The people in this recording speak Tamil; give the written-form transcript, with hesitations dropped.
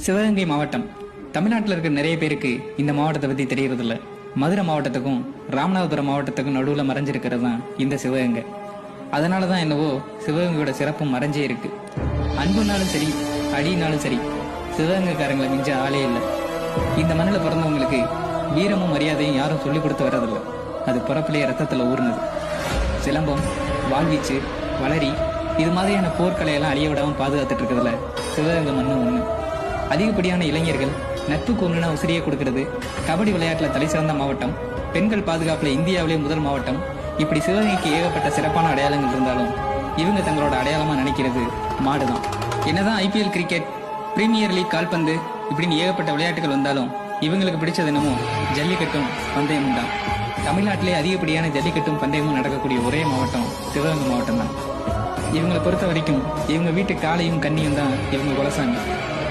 சிவகங்கை மாவட்டம் தமிழ்நாட்டில் இருக்கிற நிறைய பேருக்கு இந்த மாவட்டத்தை பத்தி தெரியறது இல்ல. மதுரை மாவட்டத்துக்கும் ராமநாதபுரம் மாவட்டத்துக்கும் நடுவுல மறைஞ்சிருக்கிறது தான் இந்த சிவகங்கை. அதனாலதான் என்னவோ சிவகங்கையோட சிறப்பும் மறைஞ்சே இருக்கு. அன்புனாலும் சரி அடினாலும் சரி சிவகங்கைக்காரங்களை மிஞ்ச ஆளே இல்லை. இந்த மண்ணில் பிறந்தவங்களுக்கு வீரமும் மரியாதையும் யாரும் சொல்லிக் கொடுத்து வர்றதில்லை. அது பிறப்பிலேயே ரத்தத்துல ஊர்னது. சிலம்பம், வாழ்வீச்சு, வளரி இது மாதிரியான போர்க்கலையெல்லாம் அழிய விடாம பாதுகாத்துட்டு இருக்கிறதுல சிவகங்கை மண்ணும் ஒண்ணு. அதிகப்படியான இளைஞர்கள் நட்புக்கு ஒண்ணுனா உசிரியை கொடுக்கிறது. கபடி விளையாட்டுல தலை சிறந்த மாவட்டம், பெண்கள் பாதுகாப்புல இந்தியாவிலே முதல் மாவட்டம். இப்படி சிவகங்கைக்கு ஏகப்பட்ட சிறப்பான அடையாளங்கள் இருந்தாலும் இவங்க தங்களோட அடையாளமா நினைக்கிறது மாடுதான். என்னதான் ஐபிஎல் கிரிக்கெட், பிரீமியர் லீக் கால்பந்து இப்படின்னு ஏகப்பட்ட விளையாட்டுகள் வந்தாலும் இவங்களுக்கு பிடிச்சது என்னமோ ஜல்லிக்கட்டும் பந்தயமும் தான். தமிழ்நாட்டிலே அதிகப்படியான ஜல்லிக்கட்டும் பந்தயமும் நடக்கக்கூடிய ஒரே மாவட்டம் சிவகங்கை மாவட்டம் தான். இவங்களை பொறுத்த வரைக்கும் இவங்க வீட்டு காளையும் கன்னியும் தான் இவங்க குலசாமி.